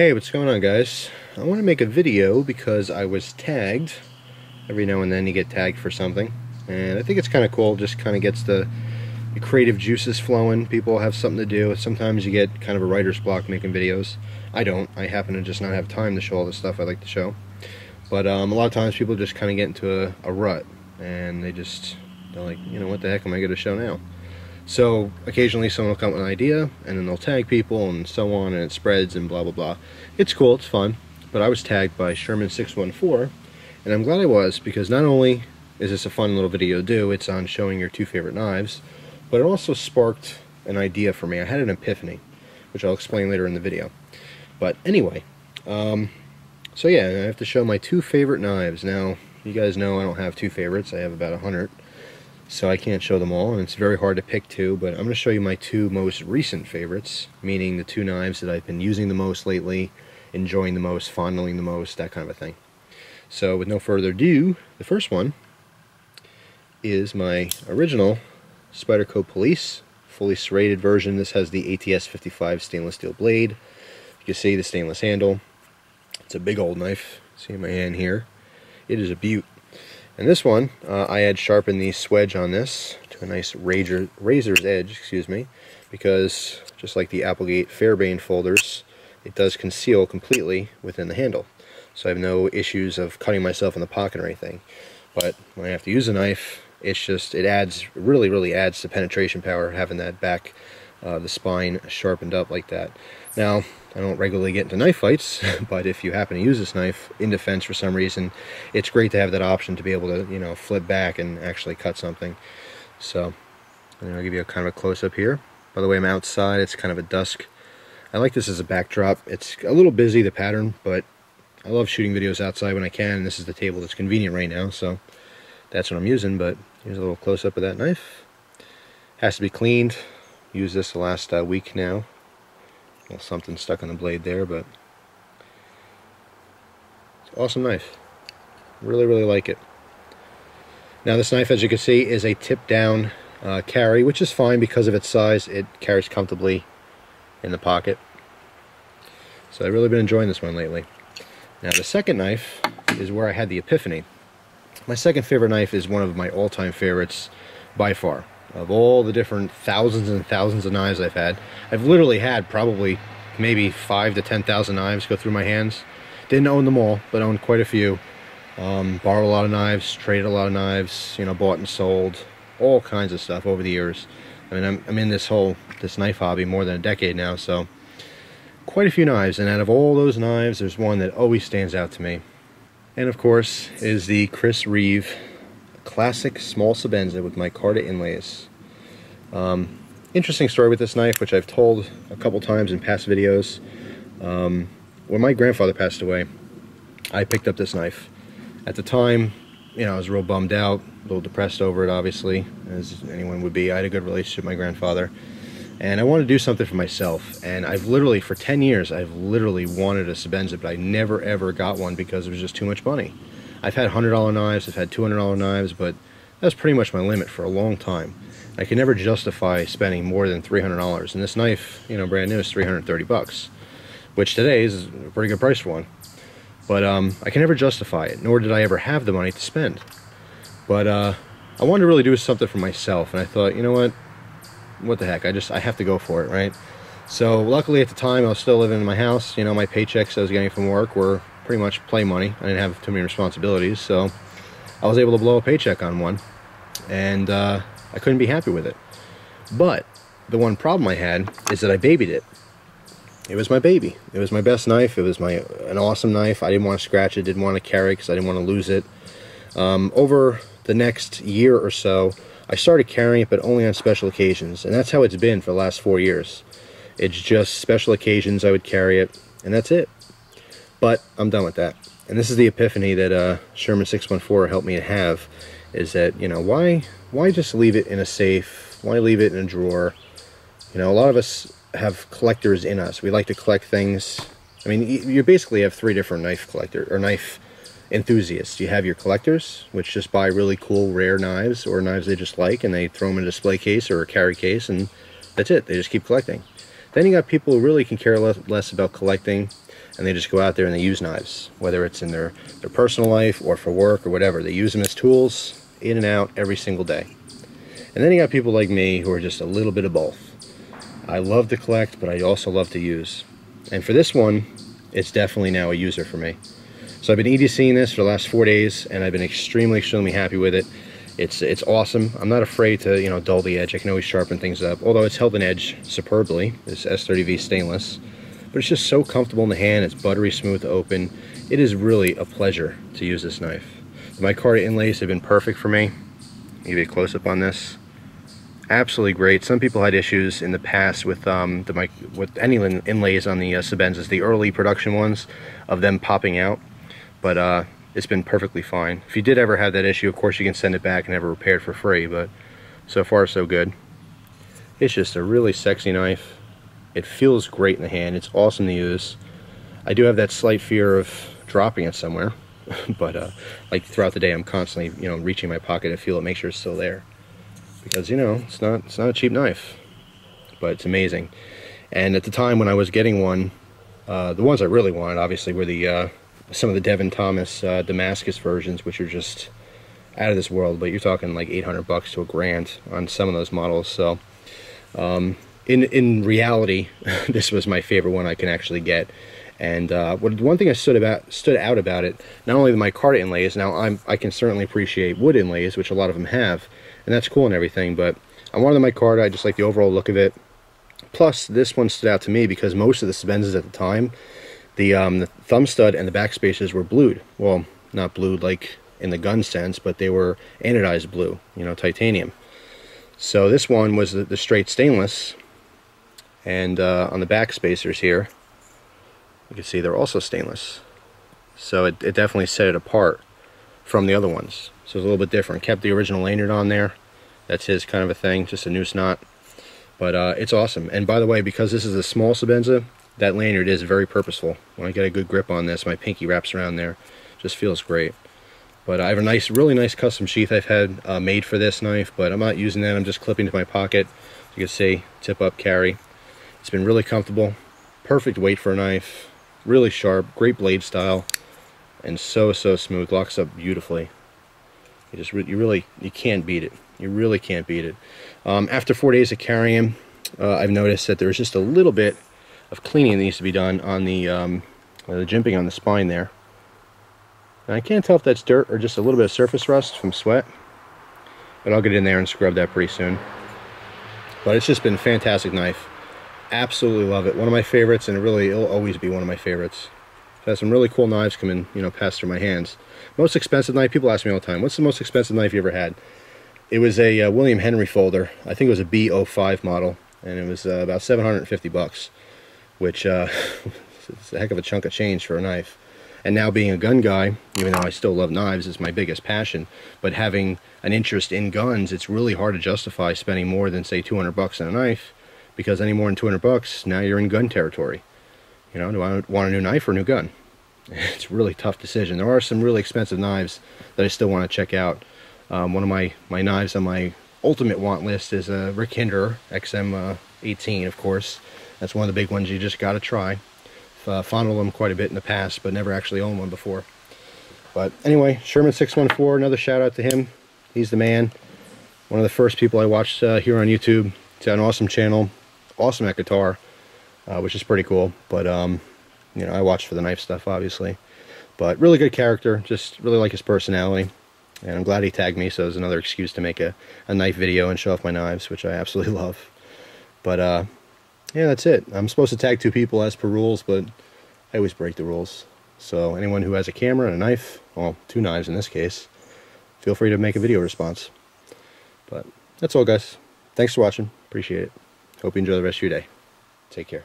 Hey, what's going on, guys? I want to make a video because I was tagged. Every now and then you get tagged for something, and I think it's kind of cool. Just kind of gets the creative juices flowing. People have something to do. Sometimes you get kind of a writer's block making videos. I don't. I happen to just not have time to show all the stuff I like to show. But a lot of times people just kind of get into a rut, and they're like, you know, what the heck am I going to show now? So occasionally someone will come up with an idea, and then they'll tag people and so on, and it spreads and blah blah blah. It's cool, it's fun. But I was tagged by Sherman614, and I'm glad I was, because not only is this a fun little video to do, it's on showing your two favorite knives, but it also sparked an idea for me. I had an epiphany, which I'll explain later in the video. But anyway, so yeah, I have to show my two favorite knives. Now, you guys know I don't have two favorites, I have about 100. So I can't show them all, and it's very hard to pick two, but I'm going to show you my two most recent favorites, meaning the two knives that I've been using the most lately, enjoying the most, fondling the most, that kind of a thing. So with no further ado, the first one is my original Spyderco Police, fully serrated version. This has the ATS 55 stainless steel blade. You can see the stainless handle. It's a big old knife. See in my hand here. It is a beaut. And this one, I had sharpened the swedge on this to a nice razor's edge, excuse me, because just like the Applegate Fairbane folders, it does conceal completely within the handle. So I have no issues of cutting myself in the pocket or anything. But when I have to use a knife, it's just, it adds, really adds to penetration power, having that back, the spine sharpened up like that. Now, I don't regularly get into knife fights, but if you happen to use this knife in defense for some reason, it's great to have that option to be able to, you know, flip back and actually cut something. So, and I'll give you a kind of a close-up here. By the way, I'm outside, it's kind of a dusk. I like this as a backdrop. It's a little busy, the pattern, but I love shooting videos outside when I can, and this is the table that's convenient right now, so that's what I'm using. But here's a little close-up of that knife. Has to be cleaned. Used this the last week now. Well, something stuck on the blade there, but it's an awesome knife. Really like it. Now this knife, as you can see, is a tip down carry, which is fine because of its size. It carries comfortably in the pocket. So I've really been enjoying this one lately. Now the second knife is where I had the epiphany. My second favorite knife is one of my all-time favorites by far. Of all the different thousands and thousands of knives I've had, I've literally had probably maybe 5,000 to 10,000 knives go through my hands. Didn't own them all, but owned quite a few. Borrowed a lot of knives, traded a lot of knives, you know, bought and sold, all kinds of stuff over the years. I mean, I'm in this knife hobby more than a decade now, so quite a few knives. And out of all those knives, there's one that always stands out to me, and of course is the Chris Reeve classic small Sebenza with micarta inlays. Interesting story with this knife, which I've told a couple times in past videos. When my grandfather passed away, I picked up this knife. At the time, you know, I was real bummed out, a little depressed over it, obviously, as anyone would be. I had a good relationship with my grandfather, and I wanted to do something for myself. And I've literally, for 10 years, I've literally wanted a Sebenza, but I never ever got one because it was just too much money. I've had $100 knives, I've had $200 knives, but that's pretty much my limit for a long time. I can never justify spending more than $300. And this knife, you know, brand new, is 330 bucks, which today is a pretty good price for one. But I can never justify it, nor did I ever have the money to spend. But I wanted to really do something for myself, and I thought, you know what the heck, I have to go for it, right? So luckily at the time I was still living in my house. You know, my paychecks I was getting from work were pretty much play money. I didn't have too many responsibilities, so I was able to blow a paycheck on one, and I couldn't be happy with it. But the one problem I had is that I babied it. It was my baby. It was my best knife. It was an awesome knife. I didn't want to scratch it, didn't want to carry it because I didn't want to lose it. Over the next year or so, I started carrying it, but only on special occasions, and that's how it's been for the last 4 years. It's just special occasions I would carry it, and that's it. But I'm done with that. And this is the epiphany that Sherman614 helped me to have, is that, you know, why just leave it in a safe? Why leave it in a drawer? You know, a lot of us have collectors in us. We like to collect things. I mean, you basically have three different knife enthusiasts. You have your collectors, which just buy really cool, rare knives, or knives they just like, and they throw them in a display case or a carry case, and that's it. They just keep collecting. Then you got people who really can care less about collecting, and they just go out there and they use knives, whether it's in their personal life or for work or whatever. They use them as tools, in and out, every single day. And then you got people like me who are just a little bit of both. I love to collect, but I also love to use. And for this one, it's definitely now a user for me. So I've been EDCing this for the last 4 days, and I've been extremely happy with it. It's awesome. I'm not afraid to, you know, dull the edge. I can always sharpen things up. Although it's held an edge superbly, this S30V stainless. But it's just so comfortable in the hand. It's buttery smooth to open. It is really a pleasure to use this knife. The micarta inlays have been perfect for me. Give you a close-up on this. Absolutely great. Some people had issues in the past with any inlays on the Sebenzas, the early production ones, of them popping out. But it's been perfectly fine. If you did ever have that issue, of course you can send it back and have it repaired for free, but so far so good. It's just a really sexy knife. It feels great in the hand. It's awesome to use. I do have that slight fear of dropping it somewhere, but like throughout the day I'm constantly, you know, reaching my pocket to feel it, make sure it's still there. Because, you know, it's not a cheap knife, but it's amazing. And at the time when I was getting one, the ones I really wanted obviously were the some of the Devin Thomas Damascus versions, which are just out of this world, but you're talking like $800 to $1,000 on some of those models. So in reality, this was my favorite one I can actually get. And one thing that stood out about it, not only the micarta inlays, now I can certainly appreciate wood inlays, which a lot of them have, and that's cool and everything, but I wanted the micarta. I just like the overall look of it. Plus, this one stood out to me because most of the Sebenzas at the time, the thumb stud and the back spaces were blued. Well, not blued like in the gun sense, but they were anodized blue, you know, titanium. So this one was the straight stainless, and on the back spacers here, you can see they're also stainless. So it definitely set it apart from the other ones. So it's a little bit different. Kept the original lanyard on there. That's his kind of a thing, just a noose knot. But it's awesome. And by the way, because this is a small Sebenza, that lanyard is very purposeful. When I get a good grip on this, my pinky wraps around there. Just feels great. But I have a really nice custom sheath I've had made for this knife, but I'm not using that. I'm just clipping to my pocket. As you can see, tip up carry. It's been really comfortable. Perfect weight for a knife. Really sharp, great blade style, and so smooth. Locks up beautifully. You can't beat it. You really can't beat it. After 4 days of carrying, I've noticed that there's just a little bit of cleaning that needs to be done on the jimping on the spine there. And I can't tell if that's dirt or just a little bit of surface rust from sweat, but I'll get in there and scrub that pretty soon. But it's just been a fantastic knife. Absolutely love it. One of my favorites, and it'll always be one of my favorites. I've had some really cool knives come in, you know, pass through my hands. Most expensive knife, people ask me all the time, what's the most expensive knife you ever had? It was a William Henry folder. I think it was a B05 model, and it was about $750, which is a heck of a chunk of change for a knife. And now being a gun guy, even though I still love knives, it's my biggest passion, but having an interest in guns, it's really hard to justify spending more than, say, $200 on a knife, because any more than $200, now you're in gun territory. You know, do I want a new knife or a new gun? It's a really tough decision. There are some really expensive knives that I still want to check out. One of my knives on my ultimate want list is a Rick Hinderer XM18, of course. That's one of the big ones you just got to try. Fondled them quite a bit in the past, but never actually owned one before. But anyway, Sherman614, another shout out to him. He's the man. One of the first people I watched here on YouTube. He's got an awesome channel, awesome at guitar, which is pretty cool. But you know, I watch for the knife stuff, obviously. But really good character, just really like his personality. And I'm glad he tagged me, so there's another excuse to make a knife video and show off my knives, which I absolutely love. But yeah, that's it. I'm supposed to tag 2 people as per rules, but I always break the rules. So anyone who has a camera and a knife, well, 2 knives in this case, feel free to make a video response. But that's all, guys. Thanks for watching. Appreciate it. Hope you enjoy the rest of your day. Take care.